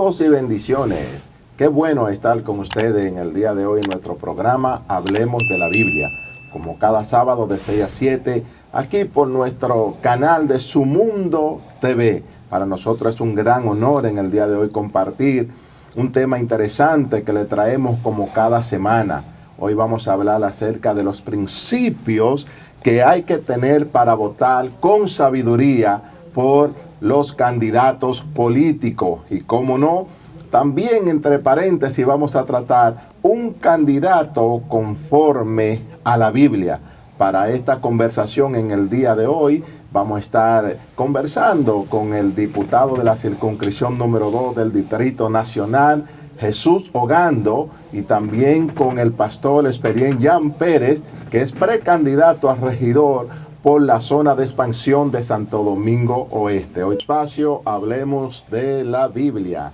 Saludos y bendiciones. Qué bueno estar con ustedes en el día de hoy en nuestro programa Hablemos de la Biblia. Como cada sábado de 6 a 7, aquí por nuestro canal de Su Mundo TV. Para nosotros es un gran honor en el día de hoy compartir un tema interesante que le traemos como cada semana. Hoy vamos a hablar acerca de los principios que hay que tener para votar con sabiduría por los candidatos políticos. Y cómo no, también entre paréntesis vamos a tratar un candidato conforme a la Biblia. Para esta conversación en el día de hoy vamos a estar conversando con el diputado de la circunscripción número 2 del Distrito Nacional, Jesús Ogando, y también con el pastor Esperien Jan Pérez, que es precandidato a regidor por la zona de expansión de Santo Domingo Oeste. Hoy espacio Hablemos de la Biblia.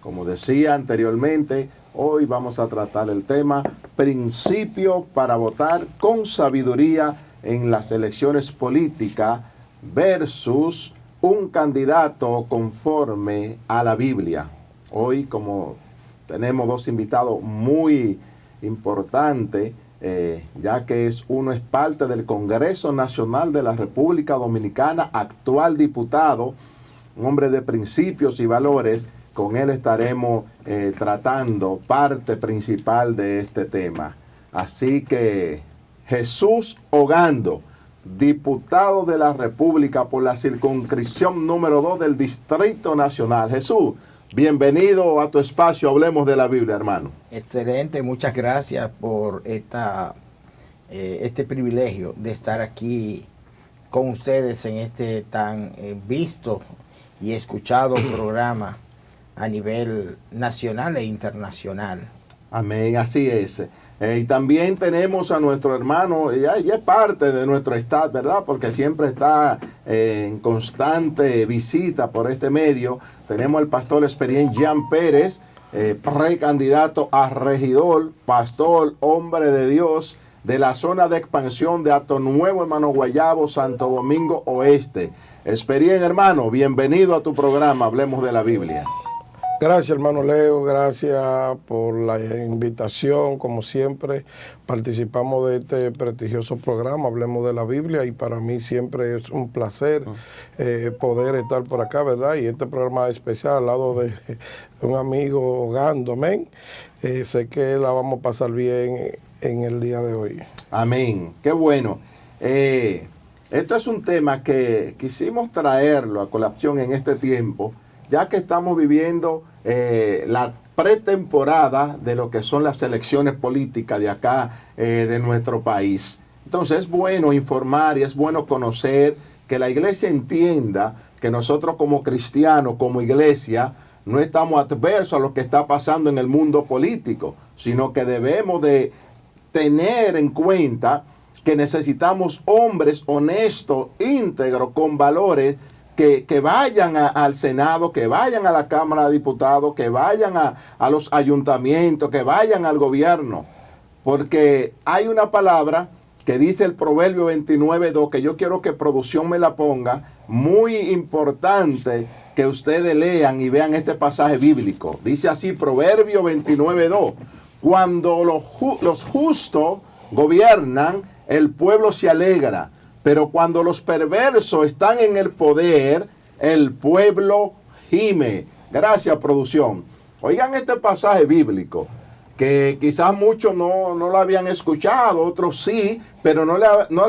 Como decía anteriormente, hoy vamos a tratar el tema principio para votar con sabiduría en las elecciones políticas versus un candidato conforme a la Biblia. Hoy, como tenemos dos invitados muy importantes, ya que uno es parte del Congreso Nacional de la República Dominicana, actual diputado, un hombre de principios y valores. Con él estaremos tratando parte principal de este tema. Así que Jesús Ogando, diputado de la República por la circunscripción número 2 del Distrito Nacional. Jesús, bienvenido a tu espacio Hablemos de la Biblia, hermano. Excelente, muchas gracias por este privilegio de estar aquí con ustedes en este tan visto y escuchado programa a nivel nacional e internacional. Amén, así es. Y también tenemos a nuestro hermano, y es parte de nuestro staff, ¿verdad? Porque siempre está en constante visita por este medio. Tenemos al pastor Esperien Jan Pérez, precandidato a regidor, pastor, hombre de Dios, de la zona de expansión de Ato Nuevo, hermano Guayabo, Santo Domingo Oeste. Esperien, hermano, bienvenido a tu programa, Hablemos de la Biblia. Gracias, hermano Leo, gracias por la invitación. Como siempre, participamos de este prestigioso programa, Hablemos de la Biblia, y para mí siempre es un placer poder estar por acá, ¿verdad? Y este programa especial al lado de un amigo Ogando, amén. Sé que la vamos a pasar bien en el día de hoy. Amén, qué bueno. Esto es un tema que quisimos traerlo a colación en este tiempo, ya que estamos viviendo la pretemporada de lo que son las elecciones políticas de acá, de nuestro país. Entonces es bueno informar y es bueno conocer, que la iglesia entienda que nosotros como cristianos, como iglesia, no estamos adversos a lo que está pasando en el mundo político, sino que debemos de tener en cuenta que necesitamos hombres honestos, íntegros, con valores, que vayan al Senado, que vayan a la Cámara de Diputados, que vayan a los ayuntamientos, que vayan al gobierno. Porque hay una palabra que dice el Proverbio 29:2, que yo quiero que producción me la ponga, muy importante que ustedes lean y vean este pasaje bíblico. Dice así, Proverbio 29:2, cuando los justos gobiernan, el pueblo se alegra. Pero cuando los perversos están en el poder, el pueblo gime. Gracias, producción. Oigan este pasaje bíblico, que quizás muchos no lo habían escuchado, otros sí, pero no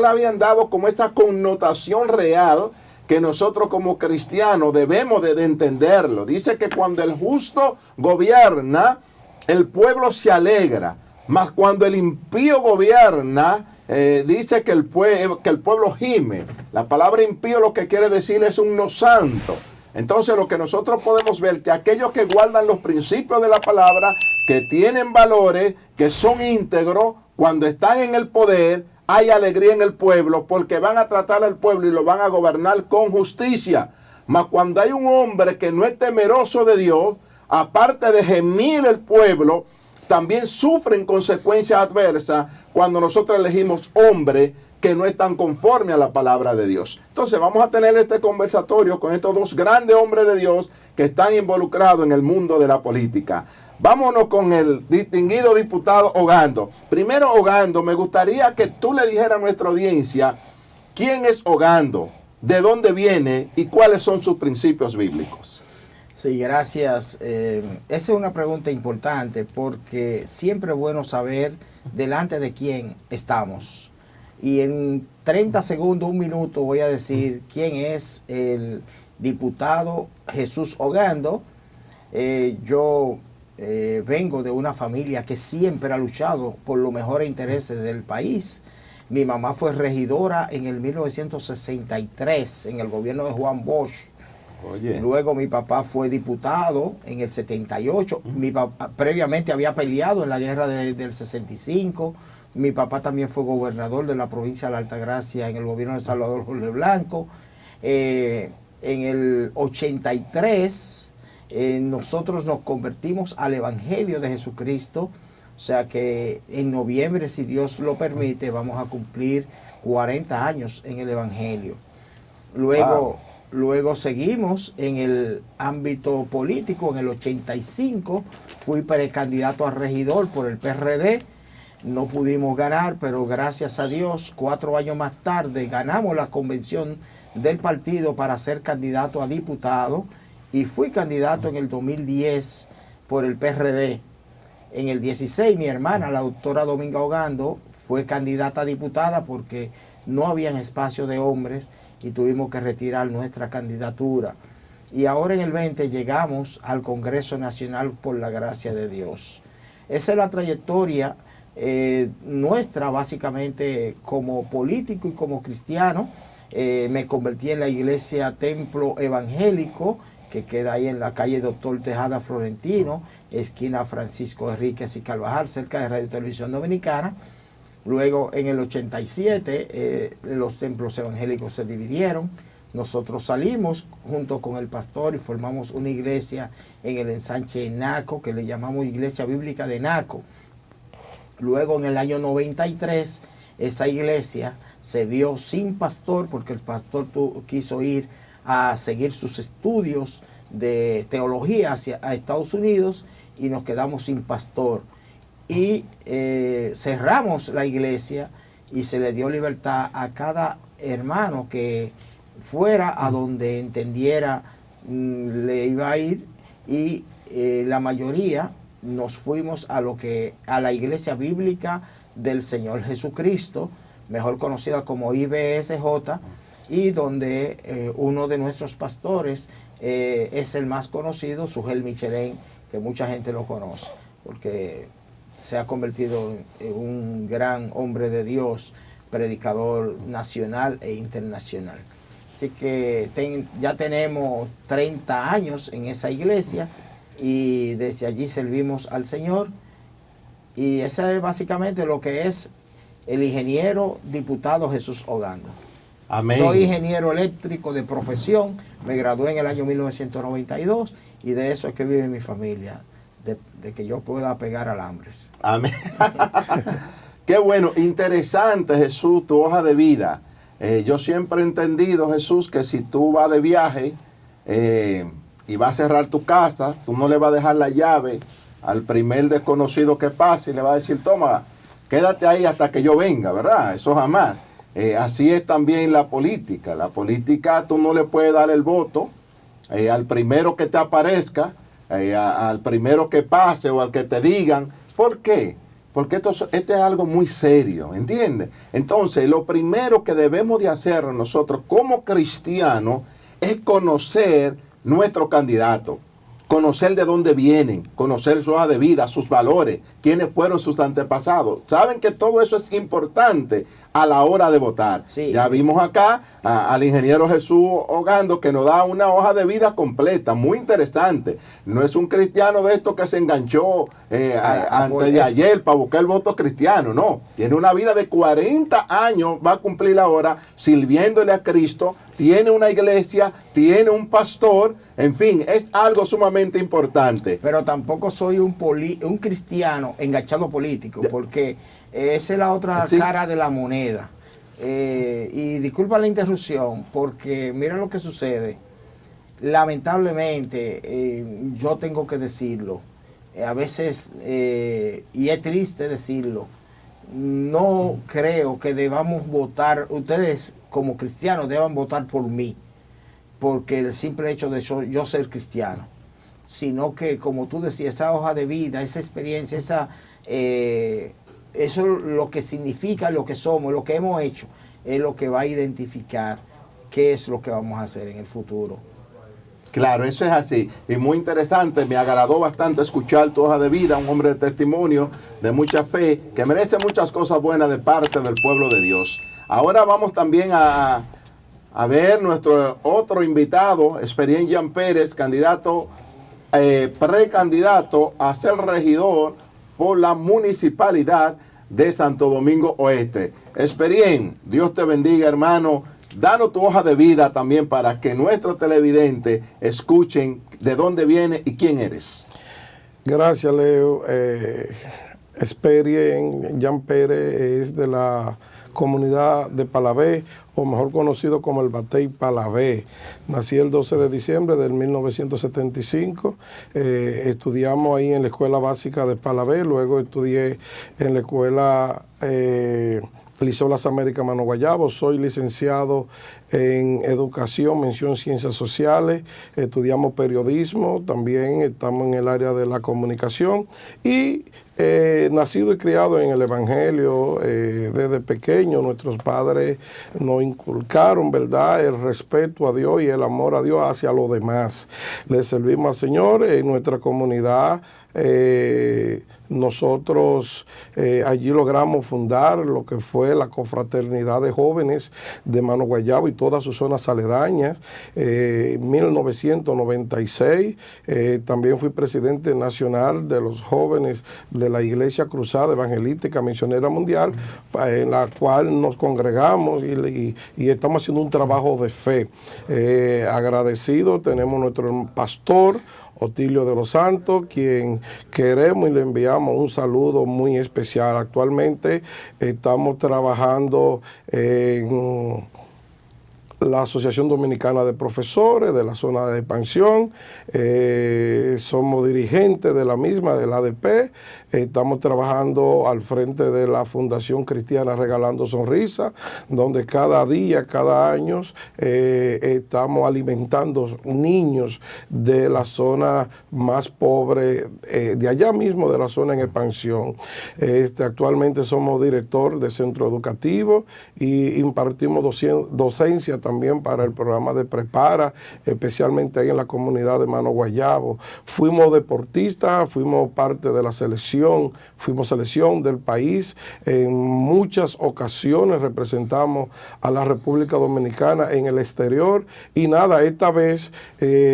le habían dado como esa connotación real que nosotros como cristianos debemos de entenderlo. Dice que cuando el justo gobierna, el pueblo se alegra. Mas cuando el impío gobierna, dice que el pueblo gime. La palabra impío lo que quiere decir es un no santo. Entonces lo que nosotros podemos ver, que aquellos que guardan los principios de la palabra, que tienen valores, que son íntegros, cuando están en el poder, hay alegría en el pueblo, porque van a tratar al pueblo y lo van a gobernar con justicia. Mas cuando hay un hombre que no es temeroso de Dios, aparte de gemir el pueblo, también sufren consecuencias adversas cuando nosotros elegimos hombres que no están conformes a la palabra de Dios. Entonces vamos a tener este conversatorio con estos dos grandes hombres de Dios que están involucrados en el mundo de la política. Vámonos con el distinguido diputado Ogando. Primero, Ogando, me gustaría que tú le dijeras a nuestra audiencia quién es Ogando, de dónde viene y cuáles son sus principios bíblicos. Sí, gracias. Esa es una pregunta importante porque siempre es bueno saber delante de quién estamos. Y en 30 segundos, un minuto, voy a decir quién es el diputado Jesús Ogando. Yo vengo de una familia que siempre ha luchado por los mejores intereses del país. Mi mamá fue regidora en el 1963 en el gobierno de Juan Bosch. Oye. Luego mi papá fue diputado en el 78. Mi papá previamente había peleado en la guerra del 65. Mi papá también fue gobernador de la provincia de la Altagracia en el gobierno de Salvador Jorge Blanco. En el 83 nosotros nos convertimos al Evangelio de Jesucristo. O sea que en noviembre, si Dios lo permite, vamos a cumplir 40 años en el Evangelio. Luego seguimos en el ámbito político. En el 85 fui precandidato a regidor por el PRD. No pudimos ganar, pero gracias a Dios, 4 años más tarde ganamos la convención del partido para ser candidato a diputado y fui candidato en el 2010 por el PRD. En el 16 mi hermana, la doctora Dominga Ogando, fue candidata a diputada porque no habían espacio de hombres y tuvimos que retirar nuestra candidatura. Y ahora en el 20 llegamos al Congreso Nacional por la gracia de Dios. Esa es la trayectoria nuestra, básicamente como político y como cristiano. Me convertí en la iglesia Templo Evangélico, que queda ahí en la calle Doctor Tejada Florentino, esquina Francisco Enríquez y Carvajal, cerca de Radio Televisión Dominicana. Luego en el 87 los templos evangélicos se dividieron. Nosotros salimos junto con el pastor y formamos una iglesia en el ensanche de Naco, que le llamamos Iglesia Bíblica de Naco. Luego en el año 93 esa iglesia se vio sin pastor porque el pastor quiso ir a seguir sus estudios de teología a Estados Unidos y nos quedamos sin pastor. Y cerramos la iglesia y se le dio libertad a cada hermano que fuera a donde entendiera le iba a ir, y la mayoría nos fuimos a la iglesia bíblica del Señor Jesucristo, mejor conocida como IBSJ, y donde uno de nuestros pastores es el más conocido, Sugel Michelén, que mucha gente lo conoce, porque se ha convertido en un gran hombre de Dios, predicador nacional e internacional. Así que ya tenemos 30 años en esa iglesia y desde allí servimos al Señor. Y ese es básicamente lo que es el ingeniero diputado Jesús Ogando. Amén. Soy ingeniero eléctrico de profesión, me gradué en el año 1992 y de eso es que vive mi familia, de que yo pueda pegar alambres. Amén. Qué bueno, interesante, Jesús, tu hoja de vida. Yo siempre he entendido, Jesús, que si tú vas de viaje y vas a cerrar tu casa, tú no le vas a dejar la llave al primer desconocido que pase y le vas a decir, toma, quédate ahí hasta que yo venga, ¿verdad? Eso jamás. Así es también la política. La política tú no le puedes dar el voto al primero que te aparezca, al primero que pase o al que te digan. ¿Por qué? Porque esto es algo muy serio, ¿entiendes? Entonces, lo primero que debemos de hacer nosotros como cristianos es conocer nuestro candidato, conocer de dónde vienen, conocer su hoja de vida, sus valores, quiénes fueron sus antepasados. Saben que todo eso es importante a la hora de votar. Sí. Ya vimos acá al ingeniero Jesús Ogando, que nos da una hoja de vida completa, muy interesante. No es un cristiano de esto que se enganchó antes de ayer para buscar el voto cristiano, no. Tiene una vida de 40 años, va a cumplir ahora sirviéndole a Cristo, tiene una iglesia, tiene un pastor, en fin, es algo sumamente importante. Pero tampoco soy un cristiano enganchado político, porque esa es la otra cara de la moneda. Y disculpa la interrupción, porque mira lo que sucede. Lamentablemente, yo tengo que decirlo, a veces, y es triste decirlo, no creo que debamos votar, ustedes como cristianos deban votar por mí, porque el simple hecho de yo ser cristiano, sino que, como tú decías, esa hoja de vida, esa experiencia, eso es lo que significa, lo que somos, lo que hemos hecho, es lo que va a identificar qué es lo que vamos a hacer en el futuro. Claro, eso es así. Y muy interesante, me agradó bastante escuchar tu hoja de vida, un hombre de testimonio, de mucha fe, que merece muchas cosas buenas de parte del pueblo de Dios. Ahora vamos también a ver nuestro otro invitado, Esperien Jan Pérez, candidato, precandidato a ser regidor por la municipalidad de Santo Domingo Oeste. Esperien, Dios te bendiga, hermano. Danos tu hoja de vida también para que nuestros televidentes escuchen de dónde viene y quién eres. Gracias, Leo. Esperien Jan Pérez es de la comunidad de Palabé, o mejor conocido como el Batey Palabé. Nací el 12 de diciembre del 1975. Estudiamos ahí en la escuela básica de Palabé, luego estudié en la escuela Liceo Las Américas Mano Guayabo. Soy licenciado en Educación, mención Ciencias Sociales. Estudiamos periodismo, también estamos en el área de la comunicación y nacido y criado en el Evangelio. Desde pequeño nuestros padres nos inculcaron, ¿verdad?, el respeto a Dios y el amor a Dios hacia los demás. Le servimos al Señor en nuestra comunidad. Nosotros allí logramos fundar lo que fue la confraternidad de jóvenes de Mano Guayabo y todas sus zonas aledañas. En 1996 también fui presidente nacional de los jóvenes de la Iglesia Cruzada Evangelística Misionera Mundial, en la cual nos congregamos y estamos haciendo un trabajo de fe. Agradecido, tenemos nuestro pastor Otilio de los Santos, quien queremos y le enviamos un saludo muy especial. Actualmente estamos trabajando en la Asociación Dominicana de Profesores de la zona de expansión. Somos dirigentes de la misma, del ADP. Estamos trabajando al frente de la Fundación Cristiana Regalando Sonrisa, donde cada día, cada año, estamos alimentando niños de la zona más pobre, de allá mismo, de la zona en expansión. Actualmente somos director de centro educativo y impartimos docencia también para el programa de Prepara, especialmente ahí en la comunidad de Mano Guayabo. Fuimos deportistas, fuimos parte de la selección, fuimos selección del país. En muchas ocasiones representamos a la República Dominicana en el exterior y nada, esta vez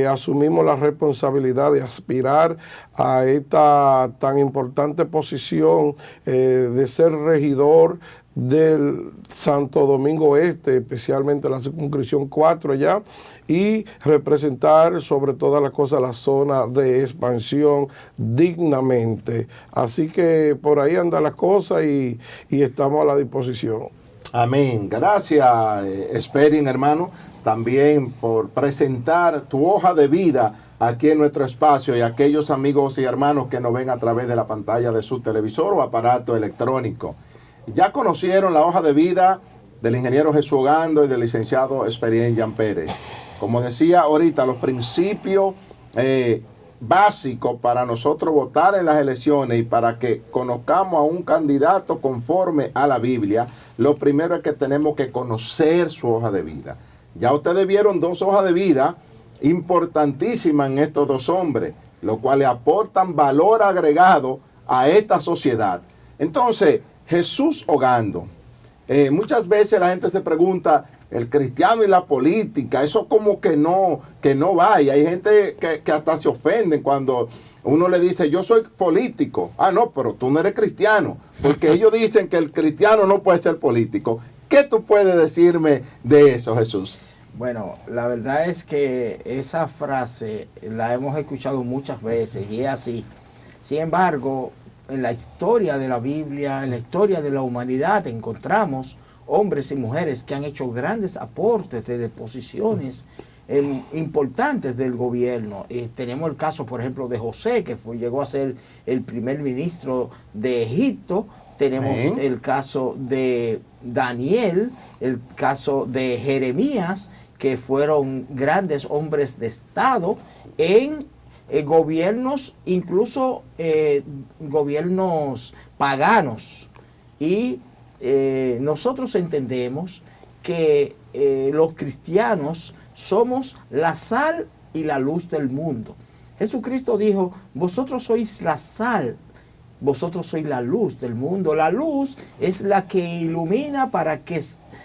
asumimos la responsabilidad de aspirar a esta tan importante posición de ser regidor del Santo Domingo Este, especialmente la circunscripción 4 allá, y representar sobre todas las cosas la zona de expansión dignamente. Así que por ahí andan las cosas y estamos a la disposición. Amén. Gracias, Esperien, hermano, también por presentar tu hoja de vida aquí en nuestro espacio y a aquellos amigos y hermanos que nos ven a través de la pantalla de su televisor o aparato electrónico. Ya conocieron la hoja de vida del ingeniero Jesús Ogando y del licenciado Esperien Jan Pérez. Como decía ahorita, los principios básicos para nosotros votar en las elecciones y para que conozcamos a un candidato conforme a la Biblia, lo primero es que tenemos que conocer su hoja de vida. Ya ustedes vieron dos hojas de vida importantísimas en estos dos hombres, lo cual le aportan valor agregado a esta sociedad. Entonces, Jesús Ogando. Muchas veces la gente se pregunta, el cristiano y la política, eso como que no va. Y hay gente que hasta se ofenden cuando uno le dice, yo soy político. Ah, no, pero tú no eres cristiano. Porque ellos dicen que el cristiano no puede ser político. ¿Qué tú puedes decirme de eso, Jesús? Bueno, la verdad es que esa frase la hemos escuchado muchas veces y es así. Sin embargo, en la historia de la Biblia, en la historia de la humanidad, encontramos hombres y mujeres que han hecho grandes aportes de posiciones importantes del gobierno. Tenemos el caso, por ejemplo, de José, que llegó a ser el primer ministro de Egipto. Tenemos el caso de Daniel, el caso de Jeremías, que fueron grandes hombres de Estado en gobiernos, incluso gobiernos paganos. Y nosotros entendemos que los cristianos somos la sal y la luz del mundo. Jesucristo dijo, vosotros sois la sal, vosotros sois la luz del mundo. La luz es la que ilumina para que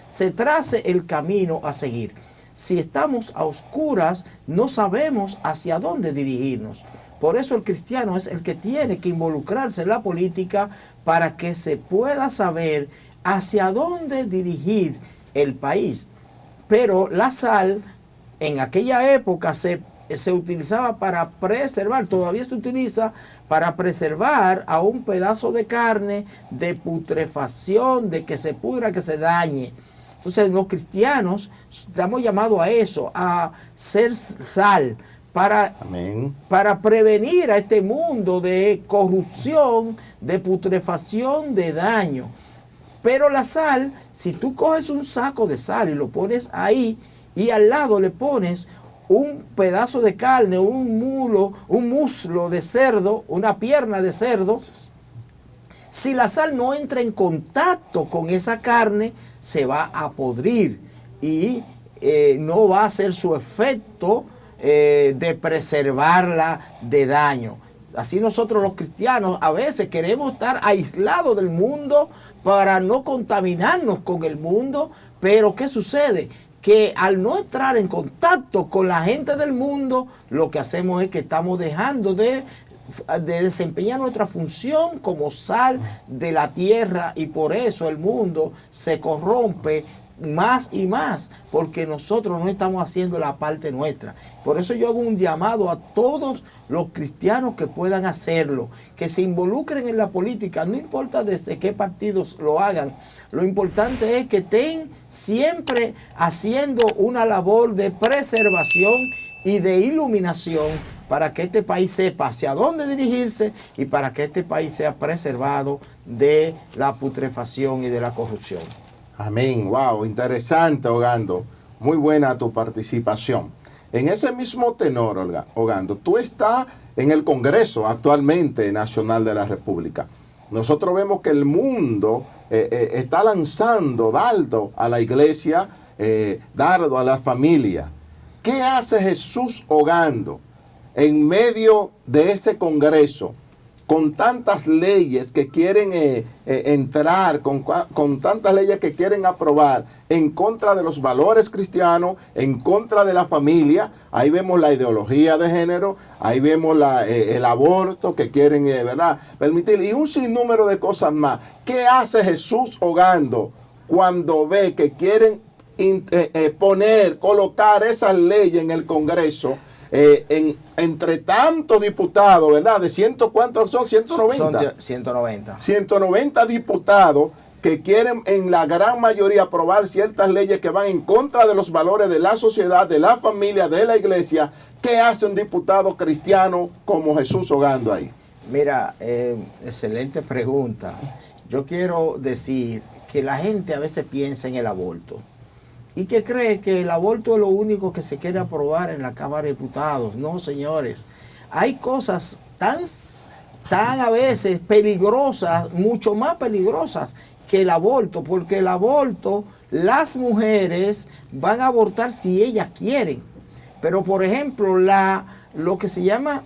se trace el camino a seguir. Si estamos a oscuras, no sabemos hacia dónde dirigirnos. Por eso el cristiano es el que tiene que involucrarse en la política para que se pueda saber hacia dónde dirigir el país. Pero la sal en aquella época se utilizaba para preservar, todavía se utiliza para preservar a un pedazo de carne de putrefacción, de que se pudra, que se dañe. Entonces los cristianos estamos llamados a eso, a ser sal, para prevenir a este mundo de corrupción, de putrefacción, de daño. Pero la sal, si tú coges un saco de sal y lo pones ahí y al lado le pones un pedazo de carne, un muslo de cerdo, una pierna de cerdo, si la sal no entra en contacto con esa carne, se va a podrir y no va a hacer su efecto de preservarla de daño. Así nosotros los cristianos a veces queremos estar aislados del mundo para no contaminarnos con el mundo, pero ¿qué sucede? Que al no entrar en contacto con la gente del mundo, lo que hacemos es que estamos dejando de desempeñar nuestra función como sal de la tierra, y por eso el mundo se corrompe más y más, porque nosotros no estamos haciendo la parte nuestra. Por eso yo hago un llamado a todos los cristianos que puedan hacerlo, que se involucren en la política, no importa desde qué partidos lo hagan. Lo importante es que estén siempre haciendo una labor de preservación y de iluminación para que este país sepa hacia dónde dirigirse y para que este país sea preservado de la putrefacción y de la corrupción. Amén. Wow, interesante, Ogando. Muy buena tu participación. En ese mismo tenor, Ogando, tú estás en el Congreso actualmente Nacional de la República. Nosotros vemos que el mundo está lanzando dardo a la iglesia, dardo a la familia. ¿Qué hace Jesús Ogando en medio de ese Congreso, con tantas leyes que quieren entrar, con tantas leyes que quieren aprobar en contra de los valores cristianos, en contra de la familia? Ahí vemos la ideología de género, ahí vemos el aborto que quieren, ¿verdad?, permitir, y un sinnúmero de cosas más. ¿Qué hace Jesús Ogando cuando ve que quieren colocar esas leyes en el Congreso? Entre tantos diputados, ¿verdad? ¿De cuántos son? 190. Son 190. 190 diputados que quieren en la gran mayoría aprobar ciertas leyes que van en contra de los valores de la sociedad, de la familia, de la iglesia. ¿Qué hace un diputado cristiano como Jesús Ogando ahí? Mira, excelente pregunta. Yo quiero decir que la gente a veces piensa en el aborto y que cree que el aborto es lo único que se quiere aprobar en la Cámara de Diputados. No, señores. Hay cosas tan a veces peligrosas, mucho más peligrosas que el aborto, porque el aborto, las mujeres van a abortar si ellas quieren. Pero, por ejemplo, lo que se llama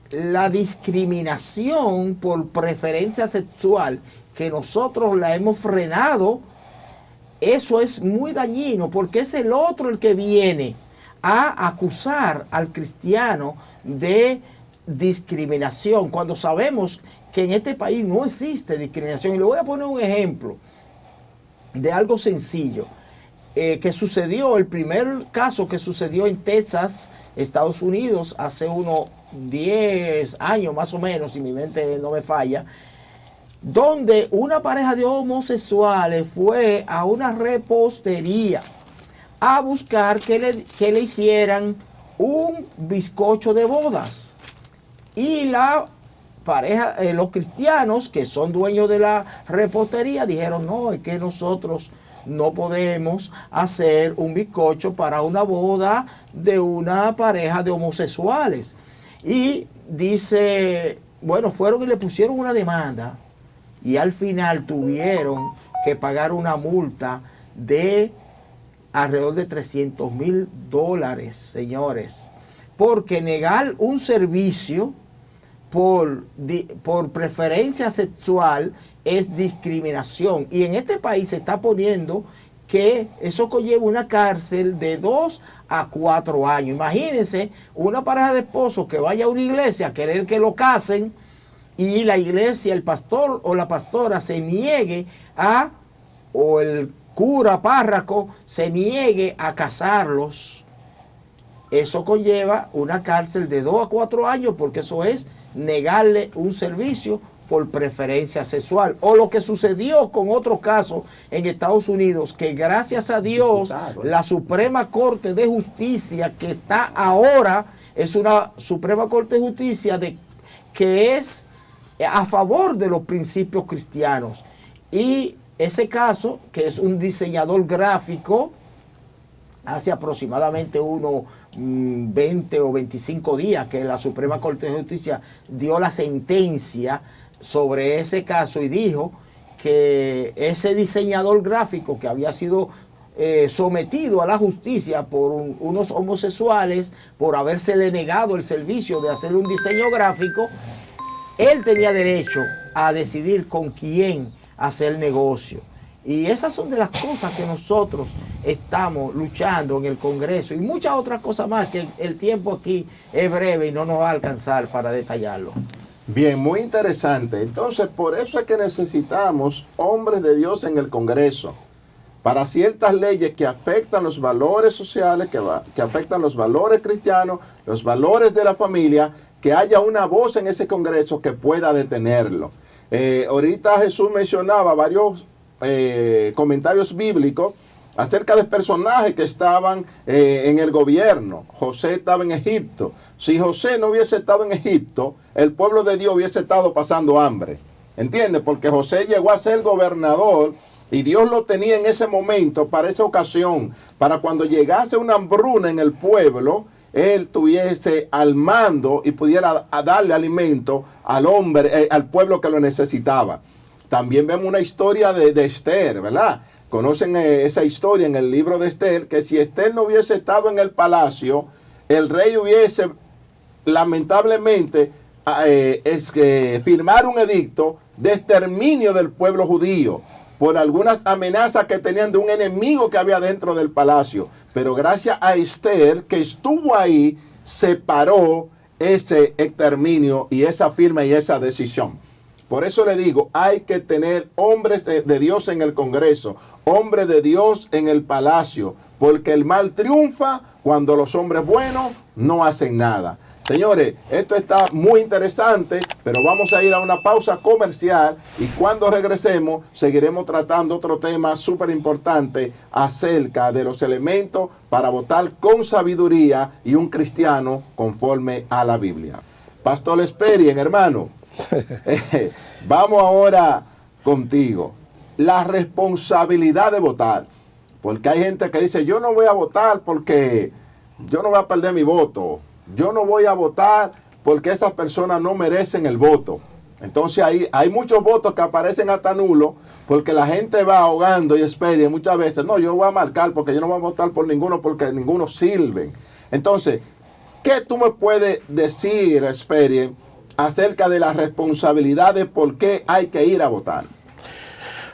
la discriminación por preferencia sexual, que nosotros la hemos frenado, eso es muy dañino, porque es el otro el que viene a acusar al cristiano de discriminación, cuando sabemos que en este país no existe discriminación. Y le voy a poner un ejemplo de algo sencillo. que sucedió, el primer caso que sucedió en Texas, Estados Unidos, hace unos 10 años más o menos, si mi mente no me falla, donde una pareja de homosexuales fue a una repostería a buscar que le hicieran un bizcocho de bodas. Y la pareja, los cristianos que son dueños de la repostería dijeron, no, es que nosotros no podemos hacer un bizcocho para una boda de una pareja de homosexuales. Y dice, bueno, fueron y le pusieron una demanda y al final tuvieron que pagar una multa de alrededor de $300,000, señores, porque negar un servicio por preferencia sexual es discriminación. Y en este país se está poniendo que eso conlleva una cárcel de 2 a 4 años. Imagínense una pareja de esposos que vaya a una iglesia a querer que lo casen y la iglesia, el pastor o la pastora se niegue o el cura párroco se niegue a casarlos. Eso conlleva una cárcel de 2 a 4 años porque eso es negarle un servicio por preferencia sexual. O lo que sucedió con otro caso en Estados Unidos, que gracias a Dios la Suprema Corte de Justicia que está ahora es una Suprema Corte de Justicia que es a favor de los principios cristianos. Y ese caso, que es un diseñador gráfico, hace aproximadamente unos 20 o 25 días que la Suprema Corte de Justicia dio la sentencia sobre ese caso y dijo que ese diseñador gráfico que había sido sometido a la justicia por unos homosexuales por habérsele negado el servicio de hacer un diseño gráfico, él tenía derecho a decidir con quién hacer negocio. Y esas son de las cosas que nosotros estamos luchando en el Congreso y muchas otras cosas más que el tiempo aquí es breve y no nos va a alcanzar para detallarlo. Bien, muy interesante. Entonces, por eso es que necesitamos hombres de Dios en el Congreso para ciertas leyes que afectan los valores sociales, que afectan los valores cristianos, los valores de la familia, que haya una voz en ese Congreso que pueda detenerlo. Ahorita Jesús mencionaba varios comentarios bíblicos acerca de personajes que estaban en el gobierno. José estaba en Egipto. Si José no hubiese estado en Egipto, el pueblo de Dios hubiese estado pasando hambre. ¿Entiendes? Porque José llegó a ser gobernador y Dios lo tenía en ese momento, para esa ocasión, para cuando llegase una hambruna en el pueblo, él tuviese al mando y pudiera darle alimento al hombre, al pueblo que lo necesitaba. También vemos una historia de Esther, ¿verdad? Conocen esa historia en el libro de Esther, que si Esther no hubiese estado en el palacio, el rey hubiese lamentablemente firmar un edicto de exterminio del pueblo judío por algunas amenazas que tenían de un enemigo que había dentro del palacio. Pero gracias a Esther, que estuvo ahí, se paró ese exterminio y esa firma y esa decisión. Por eso le digo, hay que tener hombres de Dios en el Congreso, hombres de Dios en el palacio, porque el mal triunfa cuando los hombres buenos no hacen nada. Señores, esto está muy interesante, pero vamos a ir a una pausa comercial y cuando regresemos seguiremos tratando otro tema súper importante acerca de los elementos para votar con sabiduría y un cristiano conforme a la Biblia. Pastor Esperien, hermano, vamos ahora contigo. La responsabilidad de votar, porque hay gente que dice, yo no voy a votar porque yo no voy a perder mi voto. Yo no voy a votar porque esas personas no merecen el voto. Entonces hay muchos votos que aparecen hasta nulos porque la gente va ahogando y espera. Y muchas veces, no, yo voy a marcar porque yo no voy a votar por ninguno porque ninguno sirven. Entonces, ¿qué tú me puedes decir, Esperien, acerca de la responsabilidad de por qué hay que ir a votar?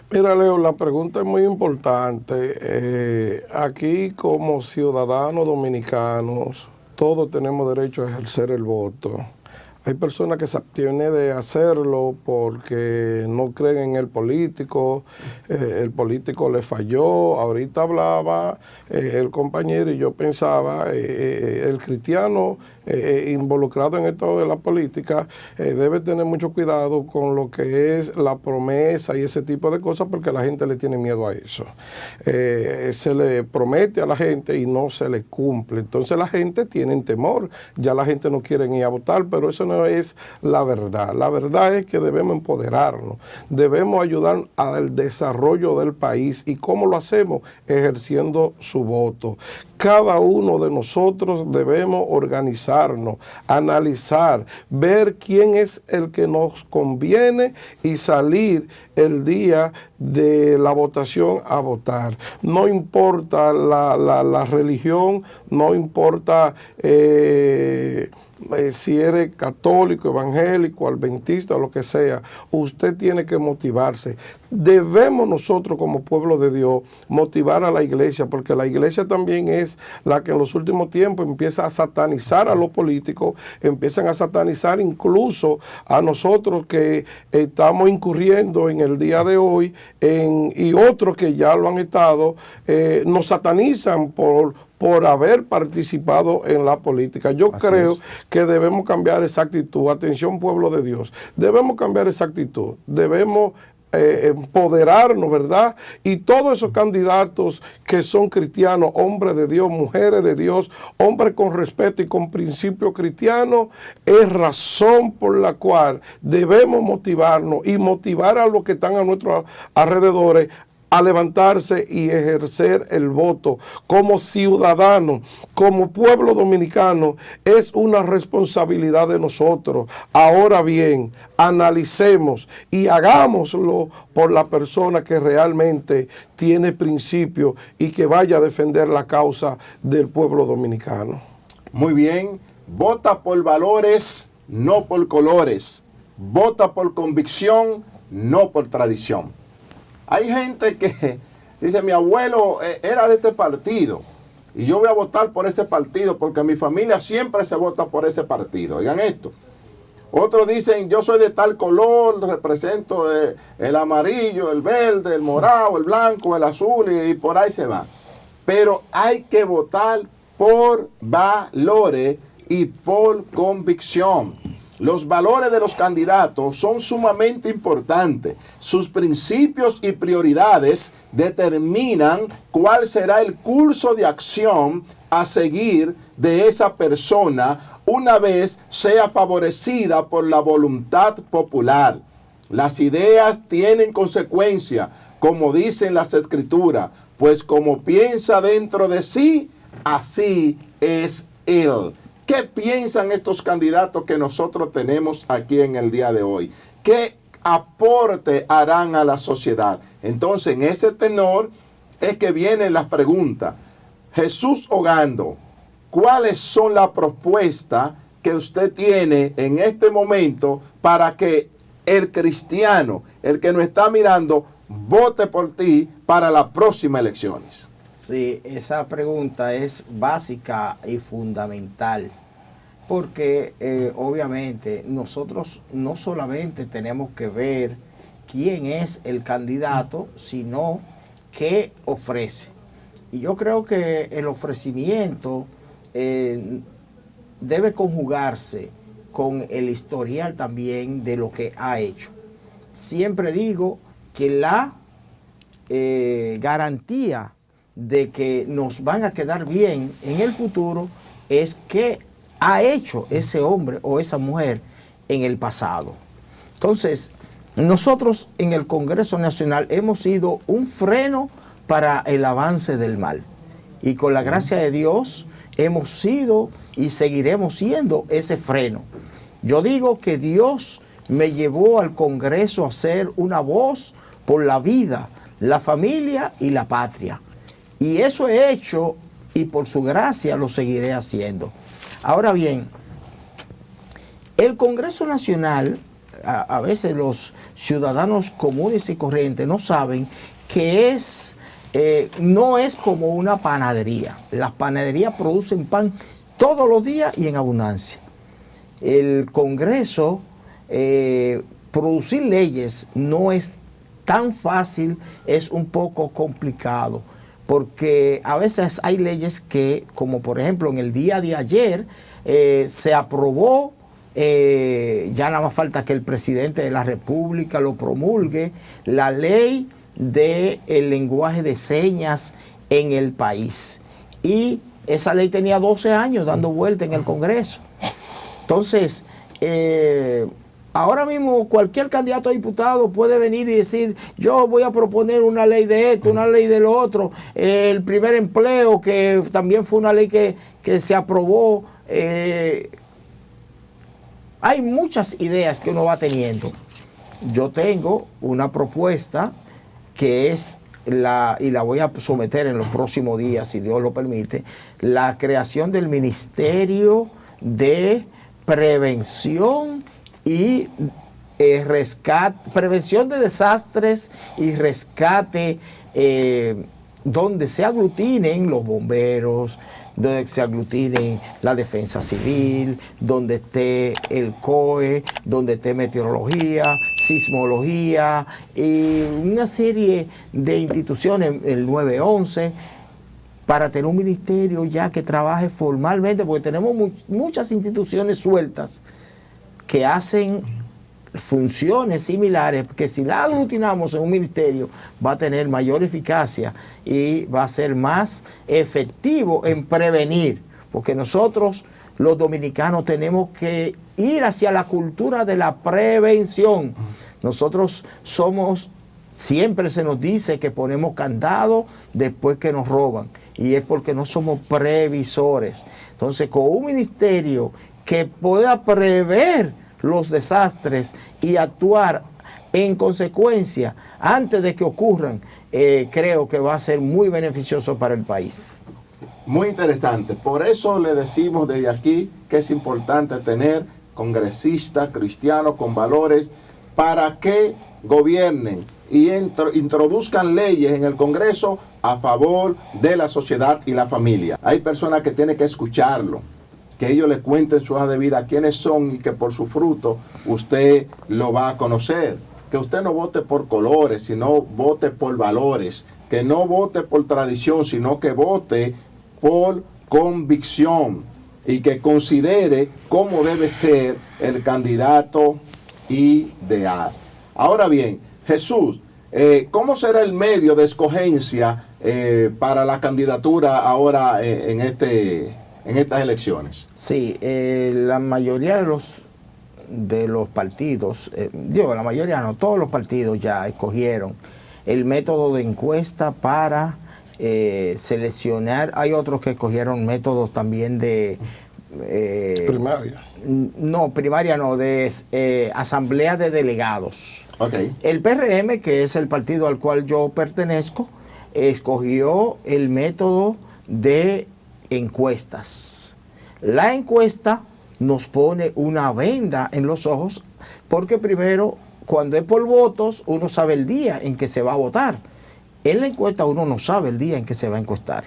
Mira, Leo, la pregunta es muy importante. Aquí como ciudadanos dominicanos, todos tenemos derecho a ejercer el voto. Hay personas que se abstienen de hacerlo porque no creen en el político le falló. Ahorita hablaba el compañero y yo pensaba, el cristiano involucrado en esto de la política debe tener mucho cuidado con lo que es la promesa y ese tipo de cosas, porque la gente le tiene miedo a eso. Se le promete a la gente y no se le cumple. Entonces la gente tiene temor, ya la gente no quiere ir a votar, pero eso no es la verdad. La verdad es que debemos empoderarnos, debemos ayudar al desarrollo del país. ¿Y cómo lo hacemos? Ejerciendo su voto. Cada uno de nosotros debemos organizarnos, analizar, ver quién es el que nos conviene y salir el día de la votación a votar. No importa la religión, no importa si eres católico, evangélico, adventista o lo que sea, usted tiene que motivarse. Debemos nosotros como pueblo de Dios motivar a la iglesia, porque la iglesia también es la que en los últimos tiempos empieza a satanizar a los políticos, empiezan a satanizar incluso a nosotros que estamos incurriendo en el día de hoy, y otros que ya lo han estado, nos satanizan por haber participado en la política. Yo creo que debemos cambiar esa actitud. Atención, pueblo de Dios. Debemos cambiar esa actitud. Debemos empoderarnos, ¿verdad? Y todos esos candidatos que son cristianos, hombres de Dios, mujeres de Dios, hombres con respeto y con principios cristianos, es razón por la cual debemos motivarnos y motivar a los que están a nuestros alrededores a levantarse y ejercer el voto como ciudadanos, como pueblo dominicano. Es una responsabilidad de nosotros. Ahora bien, analicemos y hagámoslo por la persona que realmente tiene principios y que vaya a defender la causa del pueblo dominicano. Muy bien, vota por valores, no por colores. Vota por convicción, no por tradición. Hay gente que dice, mi abuelo era de este partido y yo voy a votar por ese partido porque mi familia siempre se vota por ese partido. Oigan esto. Otros dicen, yo soy de tal color, represento el amarillo, el verde, el morado, el blanco, el azul y por ahí se va. Pero hay que votar por valores y por convicción. Los valores de los candidatos son sumamente importantes. Sus principios y prioridades determinan cuál será el curso de acción a seguir de esa persona una vez sea favorecida por la voluntad popular. Las ideas tienen consecuencia, como dicen las Escrituras, pues como piensa dentro de sí, así es él. ¿Qué piensan estos candidatos que nosotros tenemos aquí en el día de hoy? ¿Qué aporte harán a la sociedad? Entonces, en ese tenor es que vienen las preguntas. Jesús Ogando, ¿cuáles son las propuestas que usted tiene en este momento para que el cristiano, el que nos está mirando, vote por ti para las próximas elecciones? Sí, esa pregunta es básica y fundamental, porque obviamente nosotros no solamente tenemos que ver quién es el candidato, sino qué ofrece. Y yo creo que el ofrecimiento debe conjugarse con el historial también de lo que ha hecho. Siempre digo que la garantía de que nos van a quedar bien en el futuro es qué ha hecho ese hombre o esa mujer en el pasado. Entonces, nosotros en el Congreso Nacional hemos sido un freno para el avance del mal. Y con la gracia de Dios hemos sido y seguiremos siendo ese freno. Yo digo que Dios me llevó al Congreso a ser una voz por la vida, la familia y la patria. Y eso he hecho y por su gracia lo seguiré haciendo. Ahora bien, el Congreso Nacional, a veces los ciudadanos comunes y corrientes no saben que no es como una panadería. Las panaderías producen pan todos los días y en abundancia. el Congreso, producir leyes no es tan fácil, es un poco complicado, porque a veces hay leyes que, como por ejemplo en el día de ayer, se aprobó, ya nada más falta que el presidente de la República lo promulgue, la ley del lenguaje de señas en el país. Y esa ley tenía 12 años dando vuelta en el Congreso. Entonces, ahora mismo cualquier candidato a diputado puede venir y decir, yo voy a proponer una ley de esto, una ley de lo otro, el primer empleo, que también fue una ley que se aprobó. Hay muchas ideas que uno va teniendo. Yo tengo una propuesta que es y la voy a someter en los próximos días, si Dios lo permite, la creación del Ministerio de Prevención y prevención de desastres y rescate, donde se aglutinen los bomberos, donde se aglutinen la defensa civil, donde esté el COE, donde esté meteorología, sismología y una serie de instituciones, el 911, para tener un ministerio ya que trabaje formalmente, porque tenemos muchas instituciones sueltas que hacen funciones similares, que si la aglutinamos en un ministerio va a tener mayor eficacia y va a ser más efectivo en prevenir, porque nosotros los dominicanos tenemos que ir hacia la cultura de la prevención. Nosotros siempre se nos dice que ponemos candado después que nos roban, y es porque no somos previsores. Entonces, con un ministerio que pueda prever los desastres y actuar en consecuencia antes de que ocurran, creo que va a ser muy beneficioso para el país. Muy interesante. Por eso le decimos desde aquí que es importante tener congresistas cristianos con valores para que gobiernen y introduzcan leyes en el Congreso a favor de la sociedad y la familia. Hay personas que tienen que escucharlo, que ellos les cuenten su hoja de vida, quiénes son, y que por su fruto usted lo va a conocer. Que usted no vote por colores, sino vote por valores. Que no vote por tradición, sino que vote por convicción. Y que considere cómo debe ser el candidato ideal. Ahora bien, Jesús, ¿cómo será el medio de escogencia para la candidatura ahora en estas elecciones? Sí, la mayoría de los partidos, la mayoría no, todos los partidos ya escogieron el método de encuesta para seleccionar. Hay otros que escogieron métodos también de primaria. No, primaria no, de asamblea de delegados. Okay. El PRM, que es el partido al cual yo pertenezco, escogió el método de encuestas. La encuesta nos pone una venda en los ojos, porque primero, cuando es por votos, uno sabe el día en que se va a votar. En la encuesta uno no sabe el día en que se va a encuestar.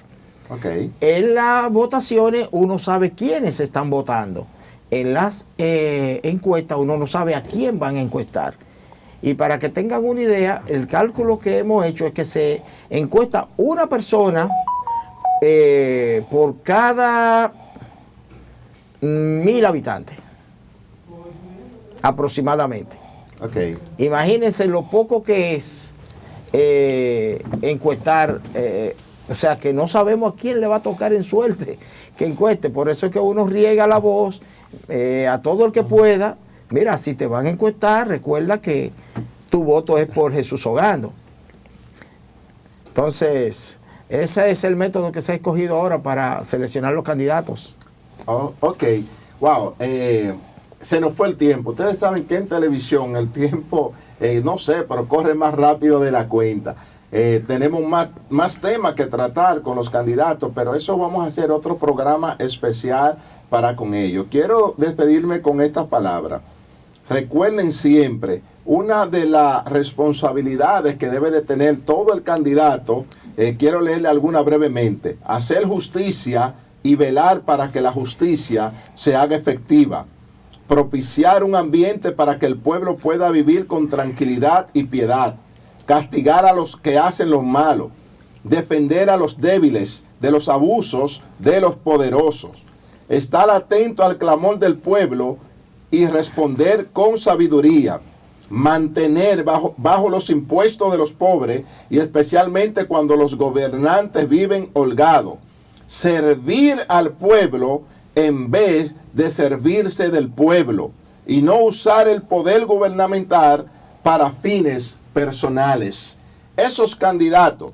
Okay. En las votaciones uno sabe quiénes están votando. En las encuestas uno no sabe a quién van a encuestar. Y para que tengan una idea, el cálculo que hemos hecho es que se encuesta una persona por cada 1.000 habitantes, aproximadamente. Okay. Imagínense lo poco que es encuestar, o sea que no sabemos a quién le va a tocar en suerte que encueste. Por eso es que uno riega la voz a todo el que pueda. Mira, si te van a encuestar, recuerda que tu voto es por Jesús Ogando. Entonces, ese es el método que se ha escogido ahora para seleccionar los candidatos. Oh, ok. Wow. Se nos fue el tiempo. Ustedes saben que en televisión el tiempo, no sé, pero corre más rápido de la cuenta. Tenemos más temas que tratar con los candidatos, pero eso vamos a hacer otro programa especial para con ellos. Quiero despedirme con estas palabras. Recuerden siempre, una de las responsabilidades que debe de tener todo el candidato, quiero leerle alguna brevemente: hacer justicia y velar para que la justicia se haga efectiva, propiciar un ambiente para que el pueblo pueda vivir con tranquilidad y piedad, castigar a los que hacen lo malo, defender a los débiles de los abusos de los poderosos, estar atento al clamor del pueblo y responder con sabiduría, mantener bajo los impuestos de los pobres y especialmente cuando los gobernantes viven holgados, servir al pueblo en vez de servirse del pueblo y no usar el poder gubernamental para fines personales. Esos candidatos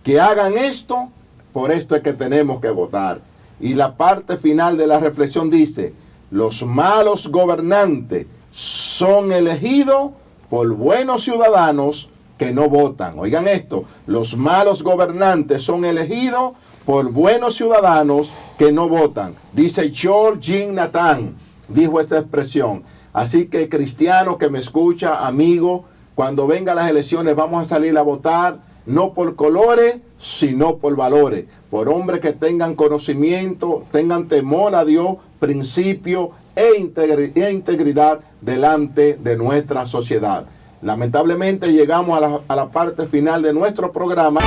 que hagan esto, por esto es que tenemos que votar. Y la parte final de la reflexión dice, los malos gobernantes son elegidos por buenos ciudadanos que no votan. Oigan esto, los malos gobernantes son elegidos por buenos ciudadanos que no votan. Dice George Jean Nathan, dijo esta expresión. Así que cristiano que me escucha, amigo, cuando vengan las elecciones vamos a salir a votar, no por colores, sino por valores, por hombres que tengan conocimiento, tengan temor a Dios, principio e integridad delante de nuestra sociedad. Lamentablemente llegamos a la parte final de nuestro programa.